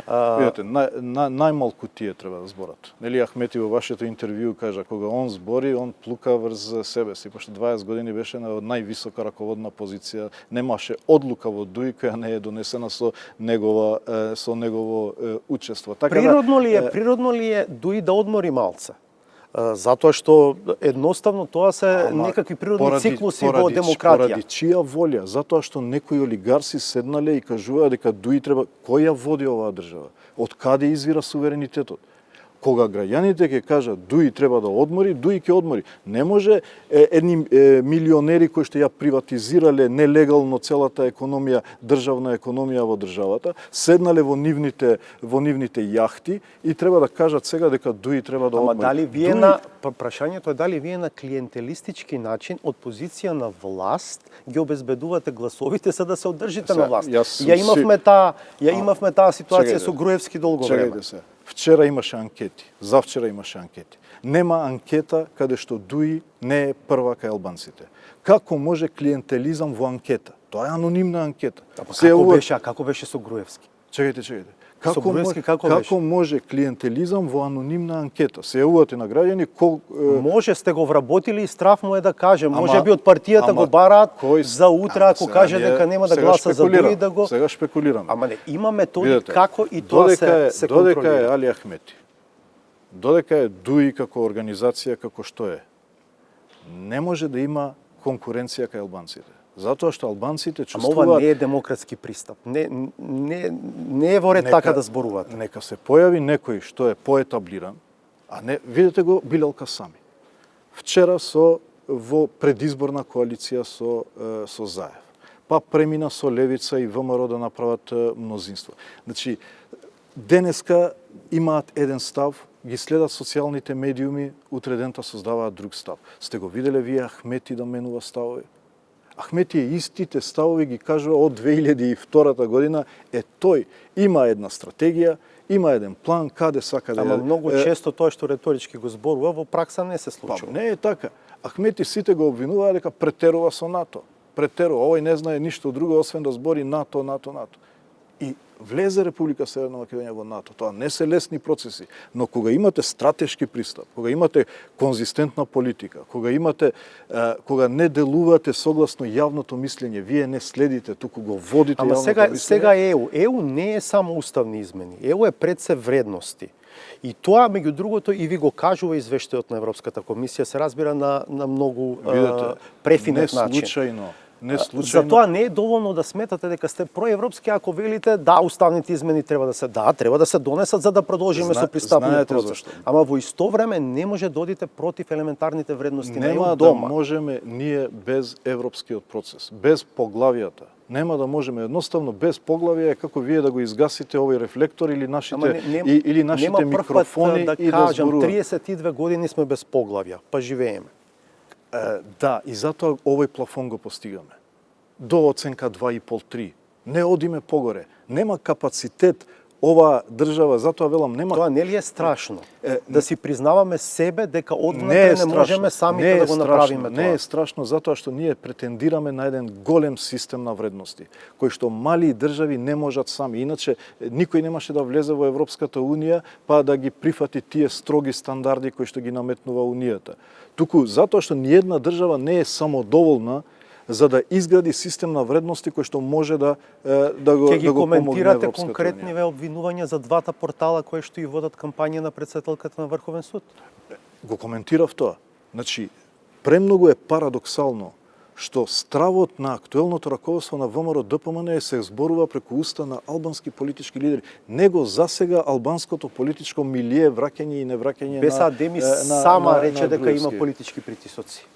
Видете, најмалку тие треба да зборат. Нели Ахмети во вашето интервју кажа, кога он збори, он плука врз себе си, пошто 20 години беше на највисока раководна позиција, немаше одлука во дуи која не е донесена со негово учество. Така природно ли е дуи да одмори малце? Затоа што едноставно тоа се некакви природни циклуси во демократија. Поради чија волја? Затоа што некои олигарси седнале и кажуваа дека дуи треба... Кој ја води оваа држава? Од каде извира суверенитетот? Кога граѓаните ќе кажат дуи треба да одмори, дуи ќе одмори. Не може едни милионери кои што ја приватизирале нелегално целата економија, државна економија во државата, седнале во нивните јахти и треба да кажат сега дека дуи треба да одмори. Ама дали вие прашањето е дали вие на клиентелистички начин од позиција на власт ги обезбедувате гласовите за да се одржите на власт? Ја имавме таа ситуација со Груевски долго време. Вчера имаше анкети, завчера имаше анкети. Нема анкета каде што дуи не е прва кај албанците. Како може клиентелизам во анкета? Тоа е анонимна анкета. Како беше со Груевски? Чекајте. Како може клиентелизам во анонимна анкета? Се јавувате на граѓани Може сте го вработили и страв му е да каже. Може би од партијата го бараат за утре ако каже дека нема да гласа за дуи да го... Сега шпекулираме. Ама не, има методи како и тоа се контролира. Додека е Али Ахмети, додека е дуи како организација како што е, не може да има конкуренција кај албанците. Затоа што албанците чувствуваат... Ама ова не е демократски пристап. Не е во ред така да зборувате. Нека се појави некој што е поетаблиран, а не, видете го Билал Касами. Вчера во предизборна коалиција со Заев. Па премина со Левица и ВМРО да направат мнозинство. Значи, денеска имаат еден став, ги следат социјалните медиуми, утре дента создаваат друг став. Сте го виделе вие Ахмети да менува ставови? Ахмети истите ставови ги кажува од 2002 година, тој има една стратегија, има еден план, каде сака да... Ама многу често тоа што реторички го зборува, во пракса не се случува. Не е така. Ахмети сите го обвинуваа дека претерува со НАТО. Претерува, овој не знае ништо друго, освен да збори НАТО. И влезе Република Северна Македонија во НАТО. Тоа не се лесни процеси, но кога имате стратешки пристап, кога имате конзистентна политика, кога не делувате согласно јавното мислење, вие не следите, туку го водите јавното мислење. Ама сега ЕУ не е само уставни измени. ЕУ е пред се вредности. И тоа, меѓу другото, и ви го кажува извештајот на Европската комисија, се разбира на многу префинет начин. Затоа не е доволно да сметате дека сте проевропски ако велите уставните измени треба да се донесат за да продолжиме со пристапниот процес. Ама во исто време не може да одите против елементарните вредности на ЕУ дома. Нема да можеме ние без европскиот процес, без поглавијата. Нема да можеме едноставно без поглавија како вие да го изгасите овој рефлектор или нашите микрофони и да зборуваме. 32 години сме без поглавја, па живееме. Да, и затоа овој плафон го постигаме. До оценка 2,5-3. Не одиме погоре. Нема капацитет ова држава, затоа велам, нема... Тоа не ли е страшно? Да си признаваме себе дека Не одвнатре е не можеме самите да го направиме тоа. Не е страшно затоа што ние претендираме на еден голем систем на вредности, кој што мали држави не можат сами. Иначе никој немаше да влезе во Европската унија па да ги прифати тие строги стандарди кои што ги наметнува унијата. Туку затоа што ниедна држава не е самодоволна за да изгради систем на вредности кој што може да го Ќе ги помогне коментирате Европската конкретни унија. обвинувања за двата портала кои што и водат кампања на претседателката на Врховен суд? Го коментирав тоа. Значи, премногу е парадоксално што стравот на актуелното раководство на ВМРО ДПМН се зборува преку уста на албански политички лидери. Него засега албанското политичко милие враќање и невраќање Беса Адеми сама рече дека има Груевски. политички притисоци.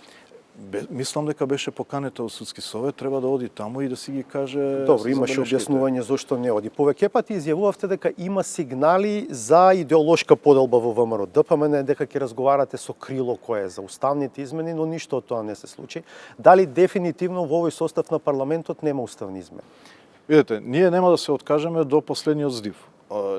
Мислам дека беше поканета од судски совет, треба да оди таму и да си ги каже. Добро, имаше забелешките. објаснување зошто не оди. Повеќе пати изјавувавте дека има сигнали за идеолошка поделба во ВМРО ДПМН, дека ќе разговарате со Крило кој е за уставните измени, но ништо од тоа не се случи. Дали дефинитивно во овој состав на парламентот нема уставни измени? Видете, ние нема да се откажеме до последниот здив.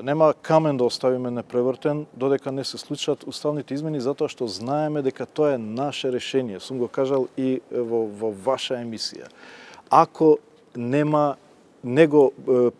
Нема камен да оставиме непревртен додека не се случат уставните измени, затоа што знаеме дека тоа е наше решение. Сум го кажал и во ваша емисија. Ако не го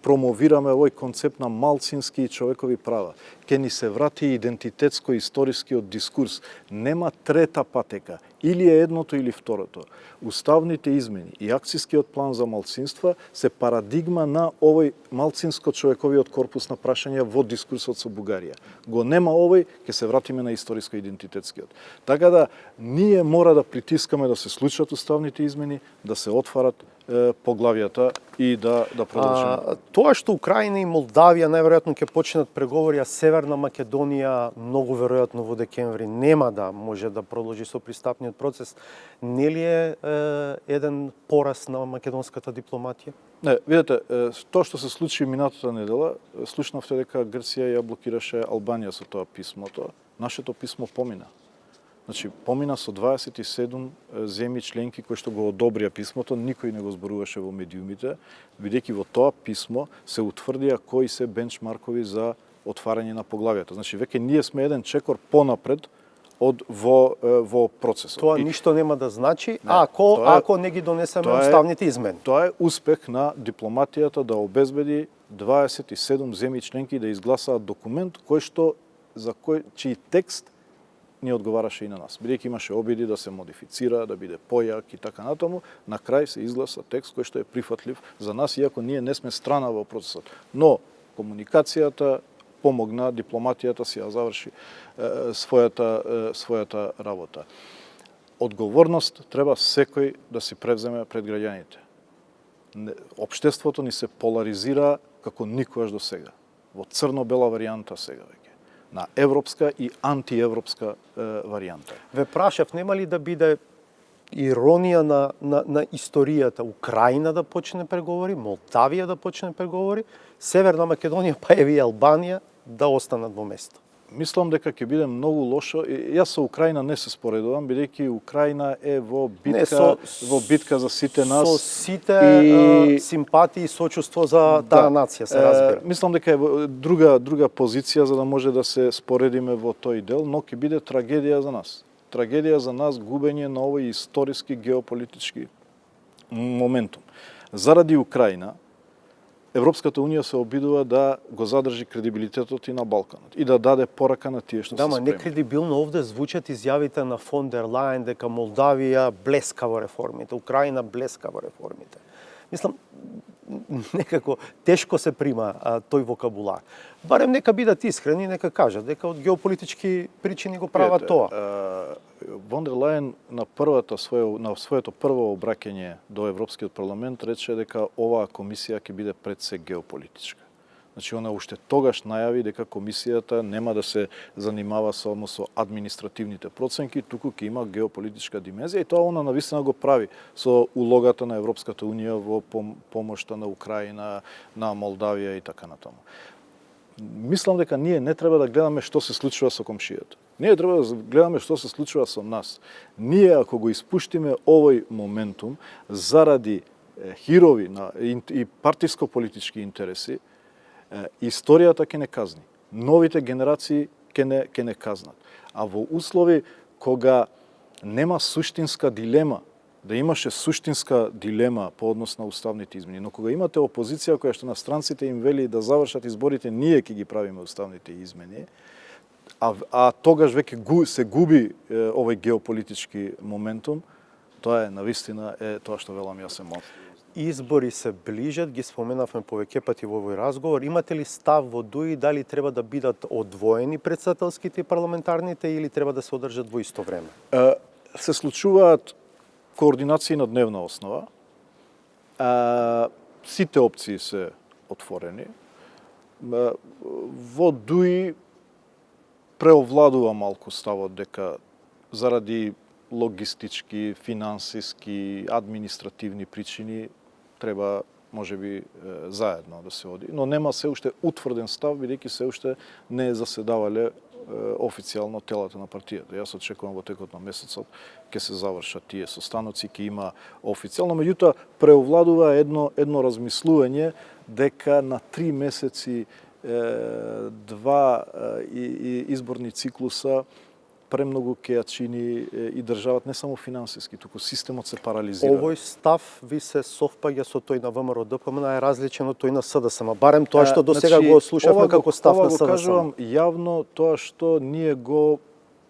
промовираме овој концепт на малцински и човекови права, ќе ни се врати идентитетско-историскиот дискурс. Нема трета патека. Или е едното или второто. Уставните измени и акцискиот план за малцинства се парадигма на овој малцинско-човековиот корпус на прашања во дискурсот со Бугарија. Го нема овој, ќе се вратиме на историско-идентитетскиот. Така да, ние мора да притискаме да се случат уставните измени, да се отварат поглавијата и да продолжиме. Тоа што Украина и Молдавија најверојатно ќе почнат преговори, а Северна Македонија многу веројатно во декември нема да може да продолжи со пристапниот процес, нели е еден пораз на македонската дипломатија? Не, видете, тоа што се случи минатата недела, слушнавте дека Грција ја блокираше Албанија со тоа писмото. Нашето писмо помина. Значи, помина со 27 земји членки кои што го одобрија писмото, никој не го зборуваше во медиумите, бидејќи во тоа писмо се утврдија кои се бенчмаркови за отварање на поглавијата. Значи, веќе ние сме еден чекор понапред во процесот. Тоа ништо нема да значи, ако не ги донесеме уставните измени. Тоа е успех на дипломатијата да обезбеди 27 земји членки да изгласаат документ чиј текст не одговараше и на нас. Бидејќи имаше обиди да се модифицира, да биде појак и така натаму, на крај се изгласа текст кој што е прифатлив за нас, иако ние не сме страна во процесот. Но комуникацијата помогна, дипломатијата си ја заврши својата работа. Одговорност треба секој да си превземе пред граѓаните. Општеството ни се поларизира како никогаш до сега. Во црно-бела варијанта сега веќе. На европска и антиевропска варијанта. Ве прашав, нема ли да биде иронија на историјата Украина да почне преговори, Молдавија да почне преговори, Северна Македонија па еви Албанија да останат во место? Мислам дека ќе биде многу лошо. Јас со Украина не се споредувам, бидејќи Украина е во битка за сите нас. Со сите симпатии и сочувство за таа нација, се разбира. Мислам дека е друга позиција за да може да се споредиме во тој дел, но ќе биде трагедија за нас. Трагедија за нас губење на овој историски геополитички моментум. Заради Украина, Европската унија се обидува да го задржи кредибилитетот и на Балканот и да даде порака на тие што се спремни. Некредибилно овде звучат изјавите на фон дер Лајен дека Молдавија блеска во реформите, Украина блеска во реформите. Мислам, некако тешко се прима тој вокабулар. Барем нека бидат искрени, нека кажат дека од геополитички причини го прават тоа. Фон дер Лајен на своето прво обраќање до Европскиот парламент рече дека оваа комисија ќе биде пред се геополитичка. Значи, она уште тогаш најави дека комисијата нема да се занимава само со административните проценки, туку ќе има геополитичка димензија и тоа она навистина го прави со улогата на Европската унија во помошта на Украина, на Молдавија и така натаму. Мислам дека ние не треба да гледаме што се случува со комшијата. Ние треба да гледаме што се случува со нас. Ние ако го испуштиме овој моментум заради хирови и партиско-политички интереси, Историјата ќе не казни. Новите генерации ќе не казнат. А во услови кога нема суштинска дилема, да имаше суштинска дилема по однос на уставните измени, но кога имате опозиција која што на странците им вели да завршат изборите, ние ќе ги правиме уставните измени, а тогаш веќе се губи овој геополитички моментум, тоа е навистина тоа што велам јас е монстр. Избори се ближат, ги споменавме повеќе пати во овој разговор. Имате ли став во ДУИ дали треба да бидат одвоени претседателските и парламентарните или треба да се одржат во исто време? Се случуваат координации на дневна основа. Сите опции се отворени. Во ДУИ преовладува малку ставот дека заради логистички, финансиски, административни причини треба можеби заедно да се оди, но нема се уште утврден став бидејќи се уште не е заседавале официјално телата на партијата. Јас очекувам во текот на месецот ќе се завршат тие состаноци, ќе има официјално, меѓутоа преовладува едно размислување дека на 3 месеци два изборни циклуса премногу ќе ја чини и државата не само финансиски, туку системот се парализира. Овој став ви се совпаѓа со тој на ВМРО ДПМН, е различен од тој на СДСМ. Барем тоа што до сега го слушавме како став на СДСМ. Кажувам јавно тоа што ние го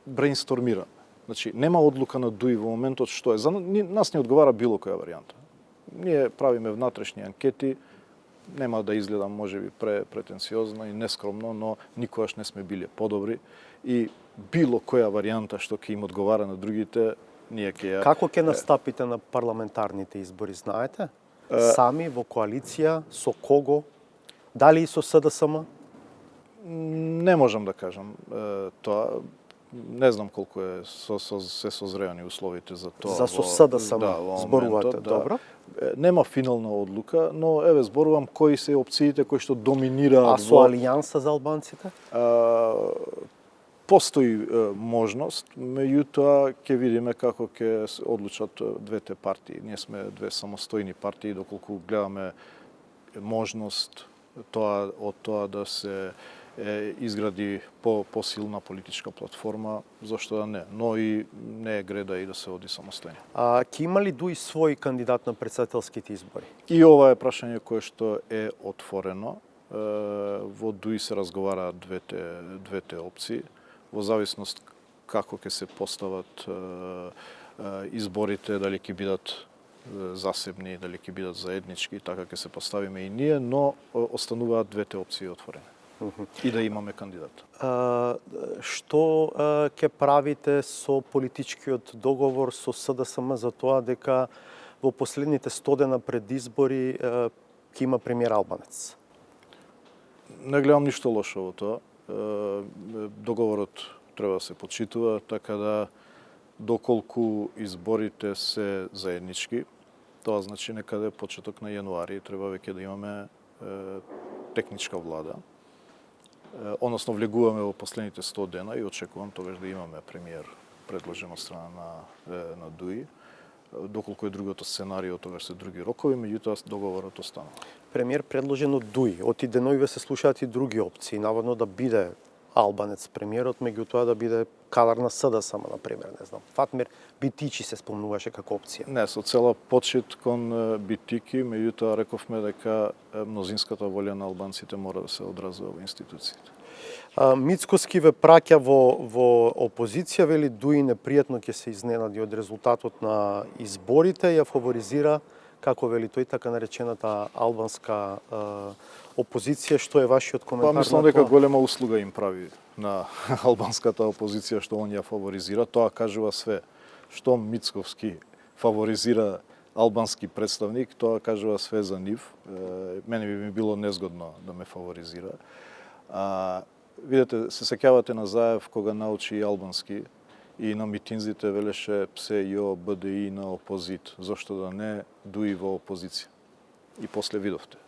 брейнстормираме. Значи, нема одлука на ДУИ во моментот што е. За нас не одговара било која варијанта. Ние правиме внатрешни анкети, нема да изгледам можеби претенциозно и нескромно, но никогаш не сме биле подобри и било која варијанта што ќе им одговара на другите, ние ќе ја... Како ќе настапите на парламентарните избори, знаете? Сами, во коалиција, со кого? Дали и со СДСМ? Не можам да кажам тоа. Не знам колку е се созреани условите за тоа. За со СДСМ зборувате, да. добро? Нема финална одлука, но еве зборувам кои се опциите кои што доминираат. А со Алијанса за албанците? Постои можност, меѓутоа ќе видиме како ќе одлучат двете партии. Ние сме две самостојни партии, доколку гледаме можност од тоа да се изгради посилна политичка платформа, зашто да не, но и не е греда и да се оди самостојно. Ќе има ли ДУИ свој кандидат на претседателските избори? И ова е прашање кое што е отворено. Во ДУИ се разговараат двете опции. Во зависност како ќе се постават изборите, дали ќе бидат засебни, дали ќе бидат заеднички, така ќе се поставиме и ние, но остануваат двете опции отворени. И да имаме кандидат. Што ќе правите со политичкиот договор со СДСМ за тоа дека во последните 100 дена пред избори ќе има премиер албанец? Не гледам ништо лошо во тоа. Договорот треба да се почитува, така да доколку изборите се заеднички, тоа значи некаде почеток на јануари треба веќе да имаме техничка влада. Односно влегуваме во последните 100 дена и очекувам тогаш да имаме премиер предложен од страна на ДУИ. Доколку е другото сценарио, тогаш се други рокови, меѓутоа договорот останува. Премиер предложен од ДУИ. Од и деновиве се слушаат и други опции, наводно да биде албанец премиерот, меѓутоа да биде кадар на СДСМ, например, не знам. Фатмир Битичи се спомнуваше како опција. Не, со цела почит кон Битики, меѓутоа рековме дека мнозинската волја на албанците мора да се одразува во институциите. Мицкоски ве праќа во опозиција, вели ДУИ непријатно ќе се изненади од резултатот на изборите, ја фаворизира, како вели тој, така наречената албанска опозиција. Што е вашиот коментар? Мислам дека голема услуга им прави на албанската опозиција што он ја фаворизира. Тоа кажува све. Што Мицковски фаворизира албански представник, тоа кажува све за нив. Мене би ми било незгодно да ме фаворизира. Видете, се сеќавате на Заев кога научи албански и на митинзите велеше псе јо БДИ на опозит. Зошто да не ДУИ во опозиција? И после видовте.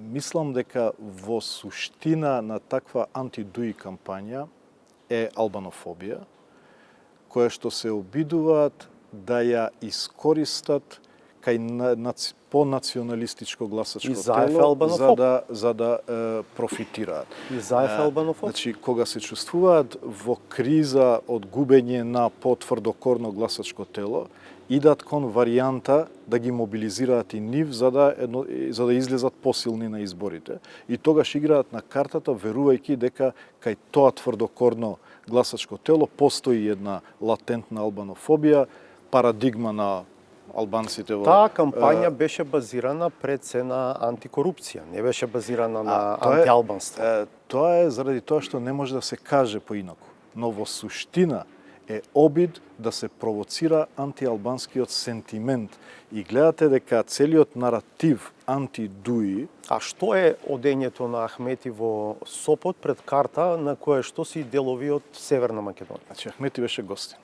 Мислам дека во суштина на таква анти-ДУИ кампања е албанофобија, која што се обидуваат да ја искористат кај по-националистичко гласачко Изаев е тело албанофоб. за да профитираат. Изаев е албанофоб. Значи, кога се чувствуваат во криза од губење на потврдокорно гласачко тело, идат кон варијанта да ги мобилизираат и нив за да излезат посилни на изборите. И тогаш играат на картата верувајќи дека кај тоа тврдокорно гласачко тело постои една латентна албанофобија, парадигма на албанците во... Таа кампања беше базирана пред се на антикорупција, не беше базирана на антиалбанство. Тоа е заради тоа што не може да се каже поинаку. Но во суштина е обид да се провоцира антиалбанскиот сентимент. И гледате дека целиот наратив анти-Дуи... А што е одењето на Ахмети во Сопот пред карта на кое што си делови од Северна Македонија? Значи, Ахмети беше гостин.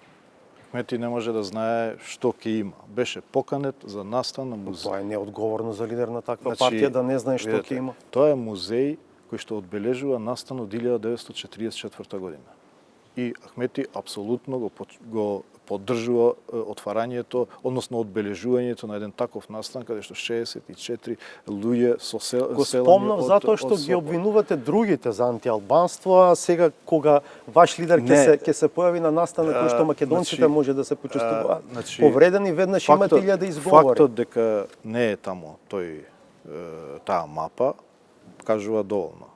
Ахмети не може да знае што ќе има. Беше поканет за настан на музеј. Тоа е неодговорно за лидер на таква партија да не знае што ќе има. Тоа е музеј кој што одбележува настан од 1944 година. И Ахмети апсолутно го поддржува отварањето, односно одбележувањето на еден таков настан каде што 64 луѓе со селани Го спомнав затоа што ги обвинувате другите за антиалбанство, а сега кога ваш лидер ќе се појави на настан на кој што македонците може да се почувствуваат повредени, веднаш имате илја да изговори. Фактот дека не е таму таа мапа кажува доволно.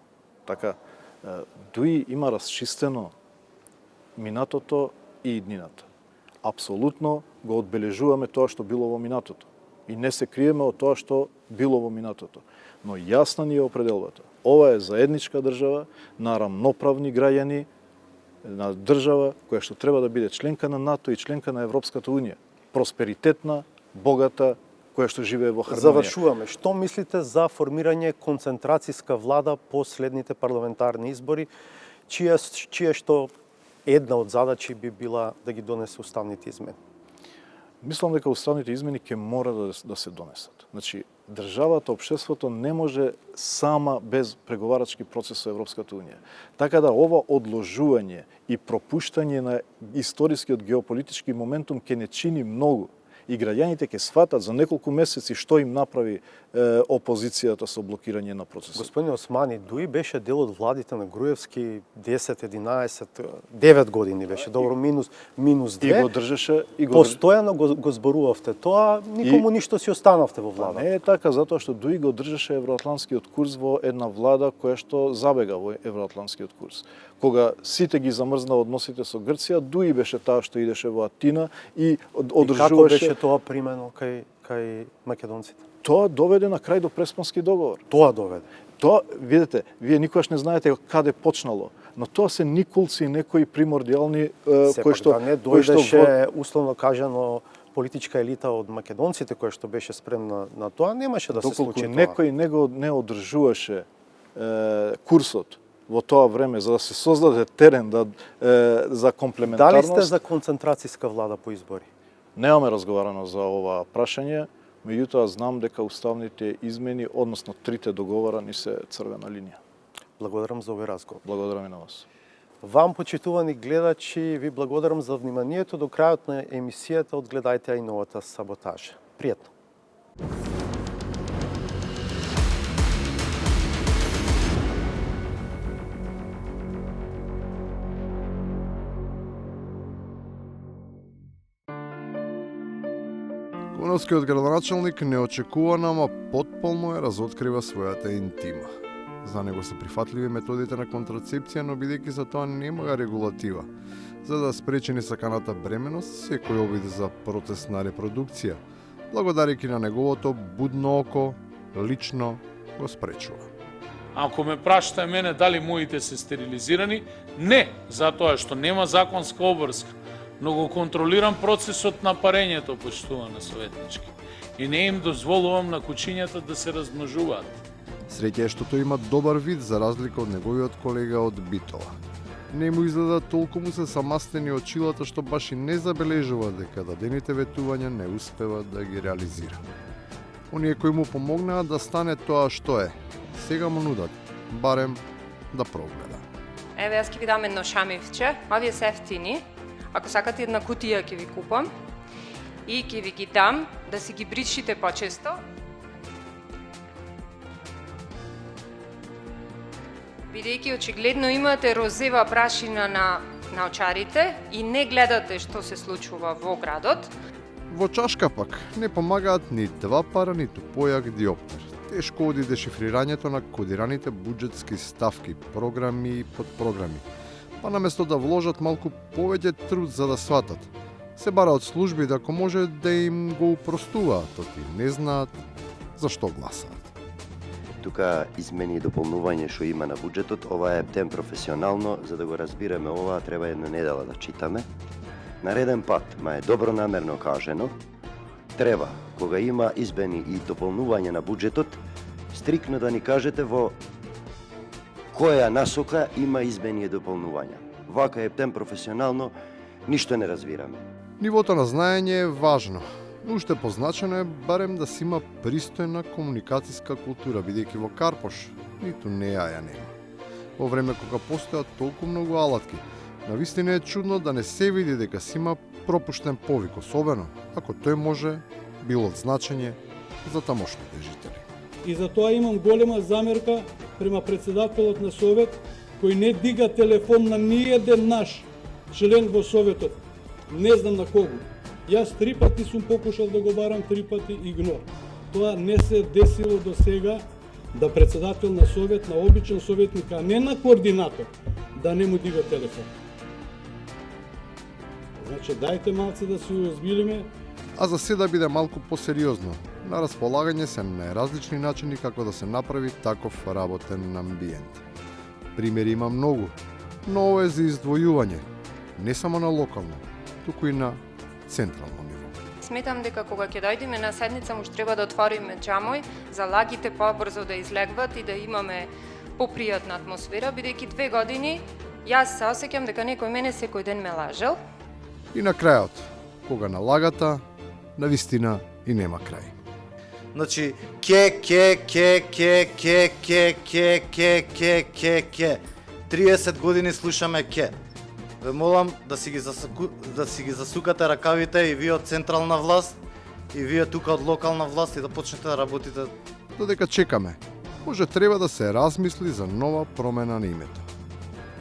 Така, Дуи има расчистено минатото и иднината. Апсолутно го одбележуваме тоа што било во минатото. И не се криеме од тоа што било во минатото. Но јасна ни е определбата. Ова е заедничка држава на рамноправни граѓани, на држава која што треба да биде членка на НАТО и членка на Европската Унија. Просперитетна, богата, која што живее во хармонија. Завршуваме. Што мислите за формирање концентрацијска влада по следните парламентарни избори, чија што една од задачи би била да ги донесе уставните измени? Мислам дека уставните измени ќе мора да се донесат. Значи, државата, општеството не може сама без преговарачки процес со Европската Унија. Така да ова одложување и пропуштање на историскиот геополитички моментум ќе не чини многу. И граѓаните ќе сватат за неколку месеци што им направи опозицијата со блокирање на процесот. Господин Османи, Дуи беше дел од владите на Груевски 10, 11, 9 години беше, добро, минус 2. И го држеше и постојано го зборувавте тоа, никому ништо си останавте во влада. Не е така, затоа што Дуи го држеше евроатлантскиот курс во една влада која што забега во евроатлантскиот курс. Кога сите ги замрзна односите со Грција, Дуи беше таа што идеше во Атина и одржуваше... И како беше тоа примено кај македонците? Тоа доведе на крај до Преспански договор. Тоа доведе. Тоа, видите, вие никогаш не знаете каде почнало, но тоа се никулци некои примордиални кои што не дојдеше условно кажано политичка елита од македонците која што беше спремна на тоа, немаше да се случи тоа. Некој не одржуваше курсот во тоа време за да се создаде терен за комплементарност. Дали сте за концентрацијска влада по избори? Немаме разговарано за ова прашање, меѓутоа знам дека уставните измени, односно трите договора, ни се црвена линија. Благодарам за овој разговор. Благодарам и на вас. Вам, почитувани гледачи, ви благодарам за вниманието. До крајот на емисијата одгледајте и новата Саботажа. Пријатно! Коновскиот градоначалник неочекувано, ама потполно ја разоткрива својата интима. За него се прифатливи методите на контрацепција, но бидејќи за тоа нема регулатива. За да спречи несаканата бременост, секој обид за процесна репродукција, благодарејќи на неговото будно око, лично го спречува. Ако ме прашате мене дали моите се стерилизирани, не, затоа што нема законска обврска, но го контролирам процесот на парењето, почитувана советнички. И не им дозволувам на кучињата да се размножуваат. Среќа е што тој има добар вид за разлика од неговиот колега од Битола. Не му изгледа толку му се самастени очилата што баш и не забележува дека дадените ветувања не успева да ги реализира. Оние кои му помогнаа да стане тоа што е, сега му нудат, барем да прогледа. Еве, јас ќе ви дам едно шамивче, овие се ефтини. Ако сакате една кутија ќе ви купам. и ќе ви ги дам да си ги бришите почесто. Бидејќи очигледно имате розева прашина на очарите и не гледате што се случува во градот, Во чашка пак не помагаат ни два пара, ниту појак диоптер. Тешко оди дешифрирањето на кодираните буџетски ставки, програми и подпрограми. Па наместо да вложат малку повеќе труд за да сватат, се бара од служби да ако може да им го упростуваат, оти не знаат за што гласаат. Тука измени и дополнување што има на буџетот, ова е тем професионално, за да го разбираме ова треба една недела да читаме. На реден пат, ма е добронамерно кажено, треба, кога има измени и дополнување на буџетот, стрикно да ни кажете во која насока има измени и дополнувања. Вака е тем професионално, ништо не разбираме. Нивото на знаење е важно, но уште позначено е барем да си има пристојна комуникацијска култура, бидејќи во Карпош ниту неа ја нема. Во време кога постојат толку многу алатки, навистина е чудно да не се види дека си има пропуштен повик, особено ако тој може бил од значење за тамошните жители. И за тоа имам голема замерка према председателот на Совет, кој не дига телефон на ниеден наш член во Советот. Не знам на кого. Јас 3 пати сум покушал да го барам, 3 пати игнор. Тоа не се десило до сега да председател на Совет, на обичен советник, а не на координатор, да не му дига телефон. Значи, дајте малце да се уозбилиме. А за се да биде малку посериозно, на располагање се најразлични начини како да се направи таков работен амбиент. Примери има многу, но ова е за издвојување, не само на локално, туку и на централно ниво. Сметам дека кога ќе дојдеме на седница, муш треба да отвориме џамој, за лагите побрзо да излегват и да имаме попријатна атмосфера, бидејќи 2 години јас се осеќам дека некој мене секој ден ме лажел. И на крајот, кога на лагата, навистина и нема крај. Значи, ке. 30 години слушаме ке. Ве молам да си ги засукате ракавите и вие од централна власт, и вие тука од локална власт и да почнете да работите. Додека чекаме, може треба да се размисли за нова промена на името.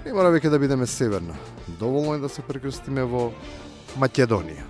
Не мора веќе да бидеме северна, доволно е да се прекрстиме во Македонија.